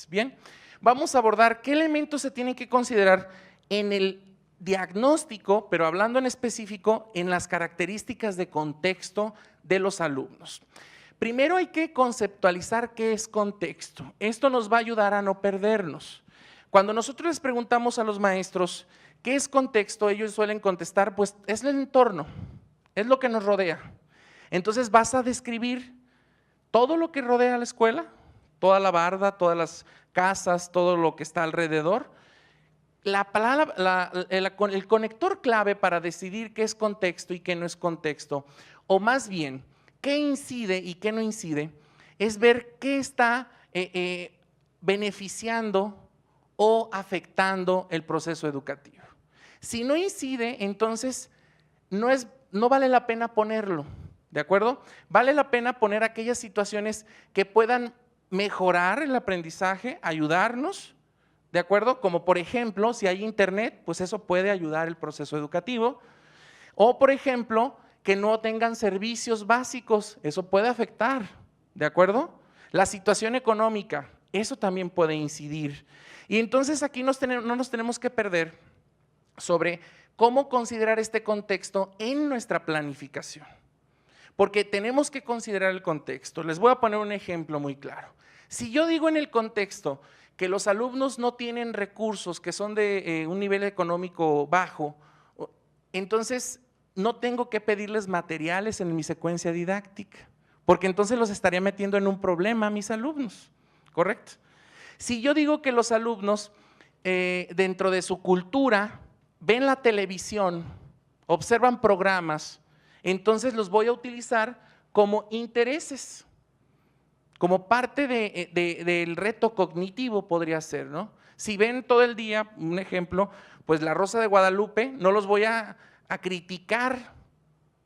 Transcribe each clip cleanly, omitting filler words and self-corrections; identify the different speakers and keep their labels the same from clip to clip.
Speaker 1: Bien, vamos a abordar qué elementos se tienen que considerar en el diagnóstico, pero hablando en específico en las características de contexto de los alumnos. Primero hay que conceptualizar qué es contexto. Esto nos va a ayudar a no perdernos. Cuando nosotros les preguntamos a los maestros qué es contexto, ellos suelen contestar, pues es el entorno, es lo que nos rodea. Entonces vas a describir todo lo que rodea a la escuela, toda la barda, todas las casas, todo lo que está alrededor. El conector clave para decidir qué es contexto y qué no es contexto, o más bien, qué incide y qué no incide, es ver qué está beneficiando o afectando el proceso educativo. Si no incide, entonces no vale la pena ponerlo, ¿de acuerdo? Vale la pena poner aquellas situaciones que puedan mejorar el aprendizaje, ayudarnos, ¿de acuerdo? Como por ejemplo, si hay internet, pues eso puede ayudar el proceso educativo. O por ejemplo, que no tengan servicios básicos, eso puede afectar, ¿de acuerdo? La situación económica, eso también puede incidir. Y entonces aquí no nos tenemos que perder sobre cómo considerar este contexto en nuestra planificación. Porque tenemos que considerar el contexto. Les voy a poner un ejemplo muy claro. Si yo digo en el contexto que los alumnos no tienen recursos, que son de un nivel económico bajo, entonces no tengo que pedirles materiales en mi secuencia didáctica, porque entonces los estaría metiendo en un problema a mis alumnos, ¿correcto? Si yo digo que los alumnos dentro de su cultura ven la televisión, observan programas, entonces los voy a utilizar como intereses, como parte del reto cognitivo podría ser, ¿no? Si ven todo el día, un ejemplo, pues La Rosa de Guadalupe, no los voy a criticar,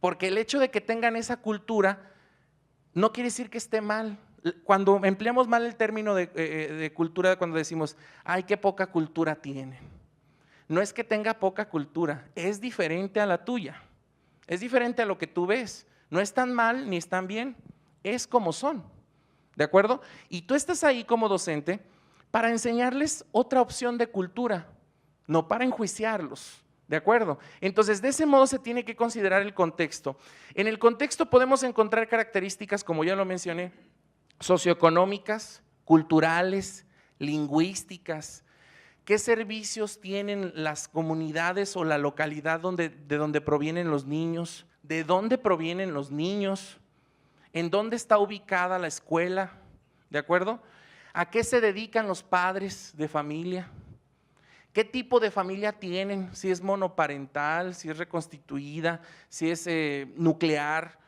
Speaker 1: porque el hecho de que tengan esa cultura no quiere decir que esté mal. Cuando empleamos mal el término de cultura, cuando decimos, ay, qué poca cultura tienen. No es que tenga poca cultura, es diferente a la tuya, es diferente a lo que tú ves. No están mal ni están bien, es como son, ¿de acuerdo? Y tú estás ahí como docente para enseñarles otra opción de cultura, no para enjuiciarlos, ¿de acuerdo? Entonces, de ese modo se tiene que considerar el contexto. En el contexto podemos encontrar características, como ya lo mencioné, socioeconómicas, culturales, lingüísticas. ¿Qué servicios tienen las comunidades o la localidad de donde provienen los niños? ¿De dónde provienen los niños? ¿En dónde está ubicada la escuela? ¿De acuerdo? ¿A qué se dedican los padres de familia? ¿Qué tipo de familia tienen? Si es monoparental, si es reconstituida, si es nuclear.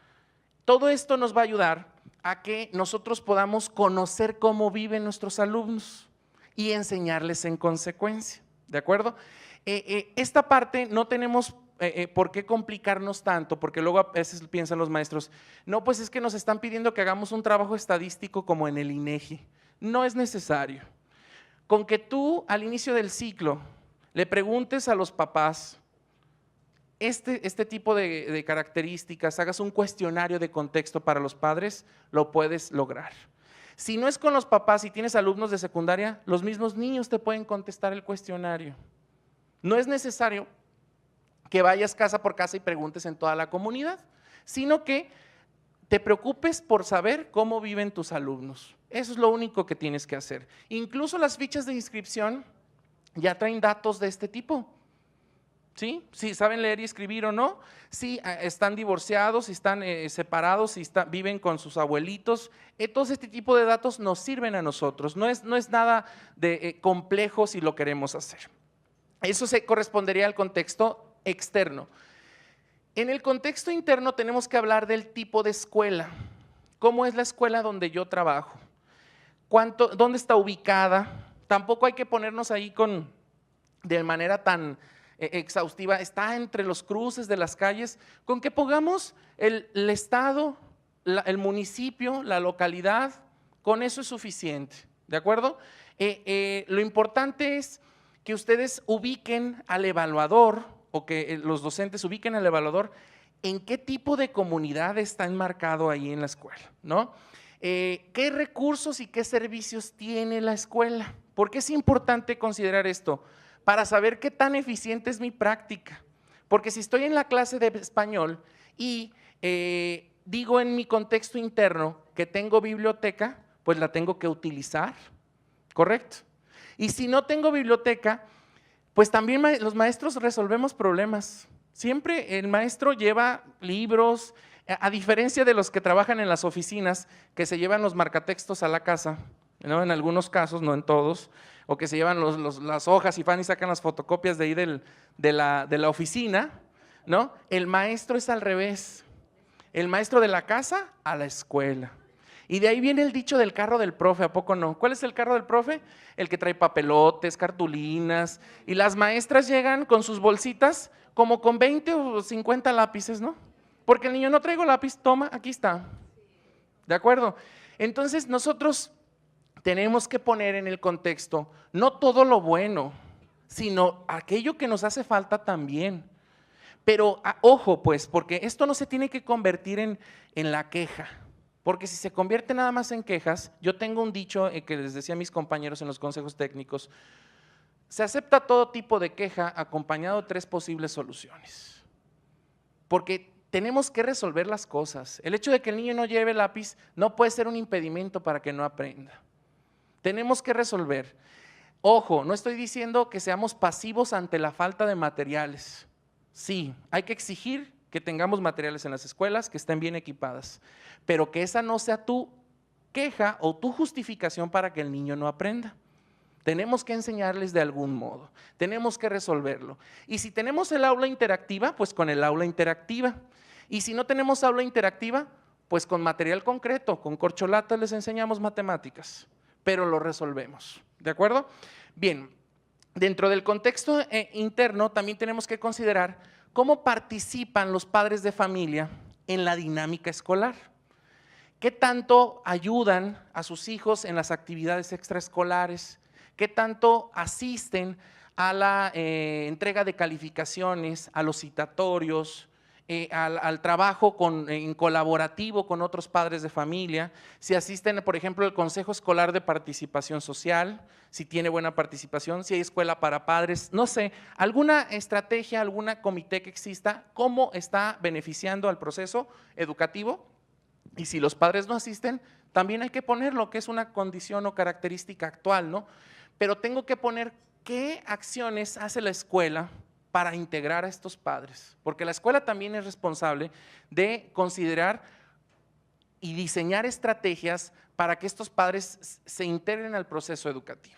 Speaker 1: Todo esto nos va a ayudar a que nosotros podamos conocer cómo viven nuestros alumnos y enseñarles en consecuencia, ¿de acuerdo? Esta parte no tenemos por qué complicarnos tanto, porque luego a veces piensan los maestros, no, pues es que nos están pidiendo que hagamos un trabajo estadístico como en el INEGI. No es necesario. Con que tú al inicio del ciclo le preguntes a los papás este tipo de características, hagas un cuestionario de contexto para los padres, lo puedes lograr. Si no es con los papás y tienes alumnos de secundaria, los mismos niños te pueden contestar el cuestionario. No es necesario que vayas casa por casa y preguntes en toda la comunidad, sino que te preocupes por saber cómo viven tus alumnos. Eso es lo único que tienes que hacer. Incluso las fichas de inscripción ya traen datos de este tipo. ¿Sí? Si saben leer y escribir o no, si están divorciados, si están separados, si viven con sus abuelitos, todo este tipo de datos nos sirven a nosotros, no es nada de complejo si lo queremos hacer. Eso se correspondería al contexto externo. En el contexto interno tenemos que hablar del tipo de escuela. ¿Cómo es la escuela donde yo trabajo? ¿Dónde está ubicada? Tampoco hay que ponernos ahí de manera tan exhaustiva, está entre los cruces de las calles, con que pongamos el estado, el municipio, la localidad, con eso es suficiente, ¿de acuerdo? Lo importante es que ustedes ubiquen al evaluador o que los docentes ubiquen al evaluador en qué tipo de comunidad está enmarcado ahí en la escuela, ¿no? ¿Qué recursos y qué servicios tiene la escuela? ¿Por qué es importante considerar esto? Para saber qué tan eficiente es mi práctica. Porque si estoy en la clase de español y digo en mi contexto interno que tengo biblioteca, pues la tengo que utilizar, ¿correcto? Y si no tengo biblioteca, pues también los maestros resolvemos problemas. Siempre el maestro lleva libros, a diferencia de los que trabajan en las oficinas, que se llevan los marcatextos a la casa, ¿no? En algunos casos, no en todos, o que se llevan las hojas y van y sacan las fotocopias de ahí de la oficina, ¿no? El maestro es al revés. El maestro de la casa a la escuela. Y de ahí viene el dicho del carro del profe, ¿a poco no? ¿Cuál es el carro del profe? El que trae papelotes, cartulinas, y las maestras llegan con sus bolsitas como con 20 o 50 lápices, ¿no? Porque el niño no traigo lápiz, toma, aquí está. ¿De acuerdo? Entonces nosotros tenemos que poner en el contexto no todo lo bueno, sino aquello que nos hace falta también. Pero ojo pues, porque esto no se tiene que convertir en la queja. Porque si se convierte nada más en quejas, yo tengo un dicho que les decía a mis compañeros en los consejos técnicos, se acepta todo tipo de queja acompañado de 3 posibles soluciones. Porque tenemos que resolver las cosas. El hecho de que el niño no lleve lápiz no puede ser un impedimento para que no aprenda. Tenemos que resolver. Ojo, no estoy diciendo que seamos pasivos ante la falta de materiales. Sí, hay que exigir que tengamos materiales en las escuelas, que estén bien equipadas, pero que esa no sea tu queja o tu justificación para que el niño no aprenda. Tenemos que enseñarles de algún modo, tenemos que resolverlo. Y si tenemos el aula interactiva, pues con el aula interactiva. Y si no tenemos aula interactiva, pues con material concreto, con corcholatas les enseñamos matemáticas, pero lo resolvemos, ¿de acuerdo? Bien, dentro del contexto interno también tenemos que considerar cómo participan los padres de familia en la dinámica escolar. ¿Qué tanto ayudan a sus hijos en las actividades extraescolares? ¿Qué tanto asisten a la entrega de calificaciones, a los citatorios, al trabajo en colaborativo con otros padres de familia? Si asisten, por ejemplo, al Consejo Escolar de Participación Social, si tiene buena participación, si hay escuela para padres, no sé, alguna estrategia, alguna comité que exista, ¿cómo está beneficiando al proceso educativo? Y si los padres no asisten, también hay que poner lo que es una condición o característica actual, ¿no? Pero tengo que poner qué acciones hace la escuela para integrar a estos padres, porque la escuela también es responsable de considerar y diseñar estrategias para que estos padres se integren al proceso educativo.